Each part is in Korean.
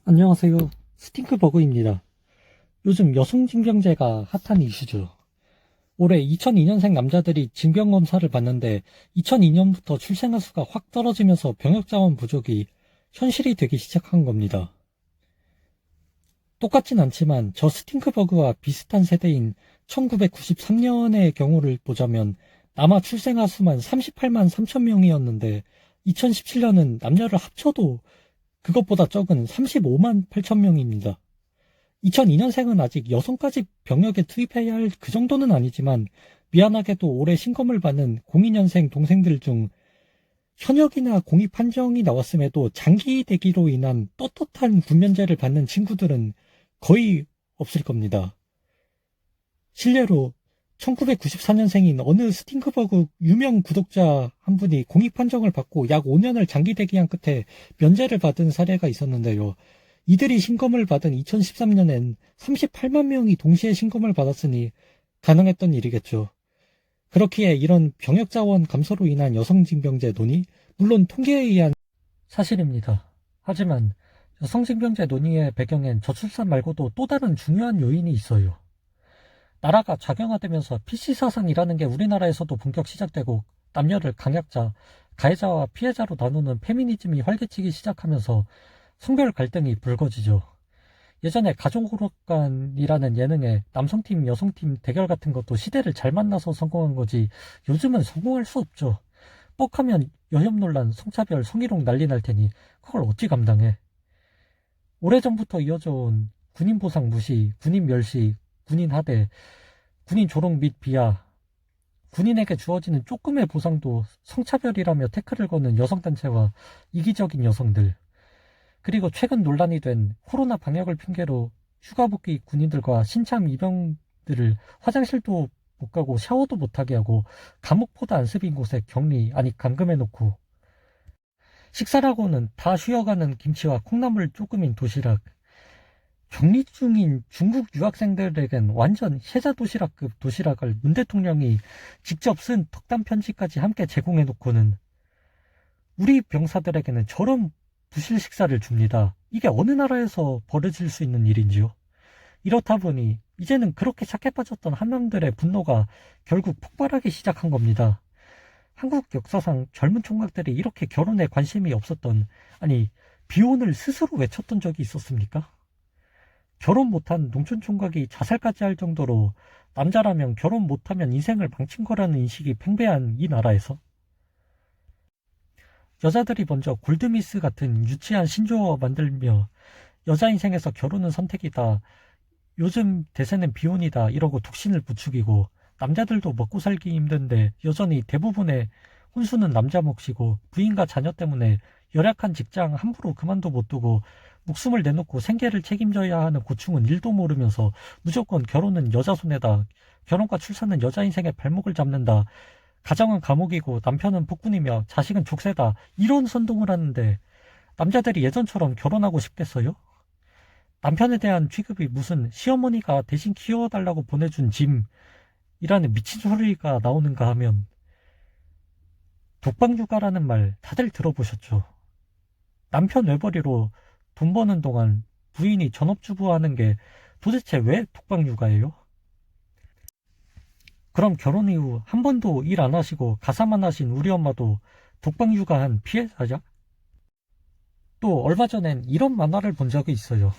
안녕하세요. 스팅크버그입니다. 요즘 여성징병제가 핫한 이슈죠. 올해 2002년생 남자들이 징병검사를 받는데 2002년부터 출생아 수가 확 떨어지면서 병역자원 부족이 현실이 되기 시작한 겁니다. 똑같진 않지만 저 스팅크버그와 비슷한 세대인 1993년의 경우를 보자면 남아 출생아 수만 38만 3천 명이었는데 2017년은 남녀를 합쳐도 그것보다 적은 35만 8천 명입니다. 2002년생은 아직 여성까지 병역에 투입해야 할 그 정도는 아니지만 미안하게도 올해 신검을 받는 02년생 동생들 중 현역이나 공익 판정이 나왔음에도 장기 대기로 인한 떳떳한 군면제를 받는 친구들은 거의 없을 겁니다. 실례로 1994년생인 어느 스팅크버그 유명 구독자 한 분이 공익 판정을 받고 약 5년을 장기 대기한 끝에 면제를 받은 사례가 있었는데요. 이들이 신검을 받은 2013년엔 38만 명이 동시에 신검을 받았으니 가능했던 일이겠죠. 그렇기에 이런 병역자원 감소로 인한 여성징병제 논의, 물론 통계에 의한 사실입니다. 하지만 여성징병제 논의의 배경엔 저출산 말고도 또 다른 중요한 요인이 있어요. 나라가 좌경화되면서 PC사상이라는 게 우리나라에서도 본격 시작되고 남녀를 강약자, 가해자와 피해자로 나누는 페미니즘이 활개치기 시작하면서 성별 갈등이 불거지죠. 예전에 가족오락관이라는 예능에 남성팀, 여성팀 대결 같은 것도 시대를 잘 만나서 성공한 거지 요즘은 성공할 수 없죠. 뻑하면 여혐 논란, 성차별, 성희롱 난리 날 테니 그걸 어찌 감당해. 오래전부터 이어져 온 군인 보상 무시, 군인 멸시, 군인 하대, 군인 조롱 및 비하, 군인에게 주어지는 조금의 보상도 성차별이라며 태클을 거는 여성단체와 이기적인 여성들, 그리고 최근 논란이 된 코로나 방역을 핑계로 휴가 복귀 군인들과 신참 입영들을 화장실도 못 가고 샤워도 못하게 하고 감옥보다 안습인 곳에 격리, 아니 감금해놓고 식사라고는 다 쉬어가는 김치와 콩나물 조금인 도시락, 격리 중인 중국 유학생들에겐 완전 혜자 도시락급 도시락을 문 대통령이 직접 쓴 덕담 편지까지 함께 제공해놓고는 우리 병사들에게는 저런 부실 식사를 줍니다. 이게 어느 나라에서 벌어질 수 있는 일인지요? 이렇다 보니 이제는 그렇게 착해 빠졌던 한남들의 분노가 결국 폭발하기 시작한 겁니다. 한국 역사상 젊은 총각들이 이렇게 결혼에 관심이 없었던, 아니 비혼을 스스로 외쳤던 적이 있었습니까? 결혼 못한 농촌 총각이 자살까지 할 정도로 남자라면 결혼 못하면 인생을 망친 거라는 인식이 팽배한 이 나라에서 여자들이 먼저 골드미스 같은 유치한 신조어 만들며 여자 인생에서 결혼은 선택이다, 요즘 대세는 비혼이다 이러고 독신을 부추기고 남자들도 먹고 살기 힘든데 여전히 대부분의 혼수는 남자 몫이고 부인과 자녀 때문에 열악한 직장 함부로 그만도 못 두고 목숨을 내놓고 생계를 책임져야 하는 고충은 1도 모르면서 무조건 결혼은 여자 손에다, 결혼과 출산은 여자 인생의 발목을 잡는다, 가정은 감옥이고 남편은 폭군이며 자식은 족쇄다, 이런 선동을 하는데 남자들이 예전처럼 결혼하고 싶겠어요? 남편에 대한 취급이 무슨 시어머니가 대신 키워달라고 보내준 짐이라는 미친 소리가 나오는가 하면 독방육아라는 말 다들 들어보셨죠? 남편 외벌이로 돈 버는 동안 부인이 전업주부 하는 게 도대체 왜 독방육아예요? 그럼 결혼 이후 한 번도 일 안 하시고 가사만 하신 우리 엄마도 독방육아한 피해자냐? 또 얼마 전엔 이런 만화를 본 적이 있어요.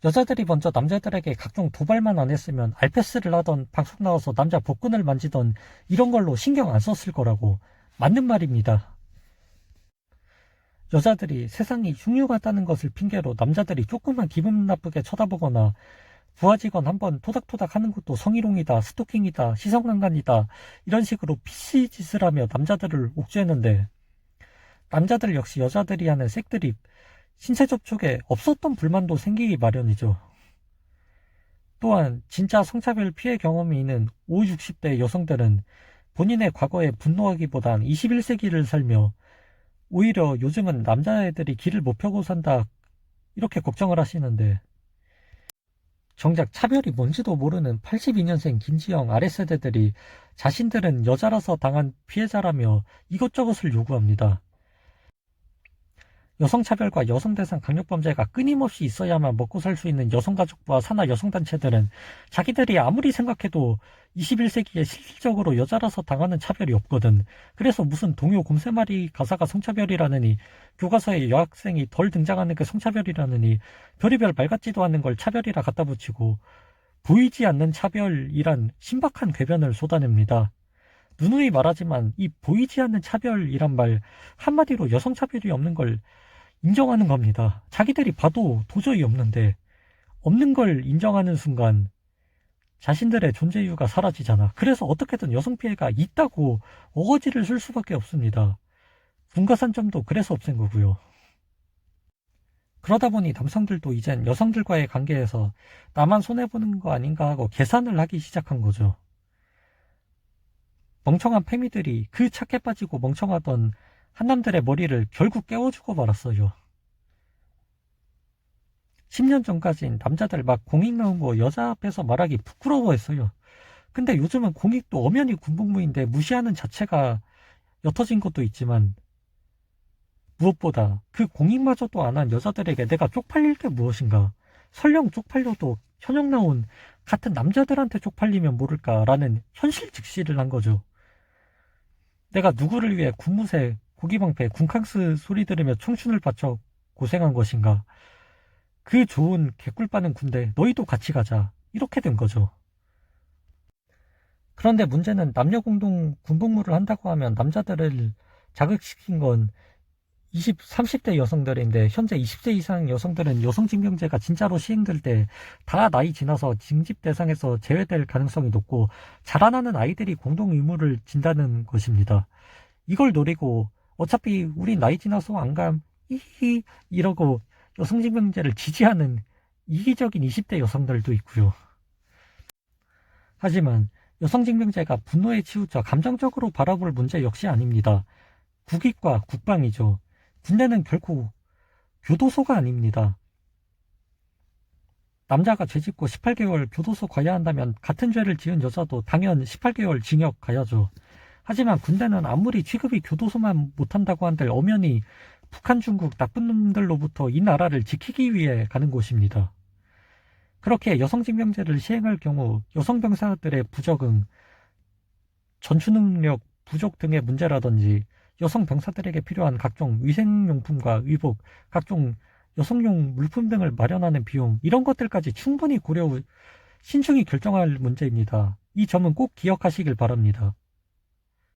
여자들이 먼저 남자들에게 각종 도발만 안 했으면 알패스를 하던, 방송 나와서 남자 복근을 만지던 이런 걸로 신경 안 썼을 거라고. 맞는 말입니다. 여자들이 세상이 흉흉하다는 것을 핑계로 남자들이 조금만 기분 나쁘게 쳐다보거나 부하 직원 한번 토닥토닥 하는 것도 성희롱이다, 스토킹이다, 시선강간이다 이런 식으로 피씨 짓을 하며 남자들을 옥죄는데 남자들 역시 여자들이 하는 색드립, 신체 접촉에 없었던 불만도 생기기 마련이죠. 또한 진짜 성차별 피해 경험이 있는 5, 60대 여성들은 본인의 과거에 분노하기보단 21세기를 살며 오히려 요즘은 남자애들이 길을 못 펴고 산다 이렇게 걱정을 하시는데 정작 차별이 뭔지도 모르는 82년생 김지영 아랫세대들이 자신들은 여자라서 당한 피해자라며 이것저것을 요구합니다. 여성차별과 여성대상 강력범죄가 끊임없이 있어야만 먹고 살 수 있는 여성가족부와 산하 여성단체들은 자기들이 아무리 생각해도 21세기에 실질적으로 여자라서 당하는 차별이 없거든. 그래서 무슨 동요 곰새마리 가사가 성차별이라느니, 교과서에 여학생이 덜 등장하는 게 성차별이라느니, 별의별 말 같지도 않은 걸 차별이라 갖다 붙이고, 보이지 않는 차별이란 신박한 궤변을 쏟아냅니다. 누누이 말하지만 이 보이지 않는 차별이란 말 한마디로 여성차별이 없는 걸 인정하는 겁니다. 자기들이 봐도 도저히 없는데, 없는 걸 인정하는 순간 자신들의 존재 이유가 사라지잖아. 그래서 어떻게든 여성 피해가 있다고 어거지를 쓸 수밖에 없습니다. 분가산점도 그래서 없앤 거고요. 그러다 보니 남성들도 이젠 여성들과의 관계에서 나만 손해보는 거 아닌가 하고 계산을 하기 시작한 거죠. 멍청한 패미들이 그 착해 빠지고 멍청하던 한남들의 머리를 결국 깨워주고 말았어요. 10년 전까진 남자들 막 공익 나온 거 여자 앞에서 말하기 부끄러워했어요. 근데 요즘은 공익도 엄연히 군복무인데 무시하는 자체가 옅어진 것도 있지만, 무엇보다 그 공익마저도 안 한 여자들에게 내가 쪽팔릴 게 무엇인가. 설령 쪽팔려도 현역 나온 같은 남자들한테 쪽팔리면 모를까라는 현실 직시를 한 거죠. 내가 누구를 위해 군무새, 고기방패, 군캉스 소리 들으며 청춘을 바쳐 고생한 것인가. 그 좋은 개꿀 빠는 군대 너희도 같이 가자. 이렇게 된 거죠. 그런데 문제는 남녀 공동 군복무를 한다고 하면 남자들을 자극시킨 건 20, 30대 여성들인데, 현재 20세 이상 여성들은 여성징병제가 진짜로 시행될 때 다 나이 지나서 징집 대상에서 제외될 가능성이 높고, 자라나는 아이들이 공동 의무를 진다는 것입니다. 이걸 노리고 어차피 우리 나이 지나서 안 감, 히히 이러고 여성징병제를 지지하는 이기적인 20대 여성들도 있고요. 하지만 여성징병제가 분노에 치우쳐 감정적으로 바라볼 문제 역시 아닙니다. 국익과 국방이죠. 군대는 결코 교도소가 아닙니다. 남자가 죄 짓고 18개월 교도소 가야 한다면 같은 죄를 지은 여자도 당연 18개월 징역 가야죠. 하지만 군대는 아무리 취급이 교도소만 못한다고 한들 엄연히 북한, 중국 나쁜 놈들로부터 이 나라를 지키기 위해 가는 곳입니다. 그렇게 여성징병제를 시행할 경우 여성 병사들의 부적응, 전투 능력 부족 등의 문제라든지, 여성 병사들에게 필요한 각종 위생용품과 의복, 각종 여성용 물품 등을 마련하는 비용, 이런 것들까지 충분히 고려 후 신중히 결정할 문제입니다. 이 점은 꼭 기억하시길 바랍니다.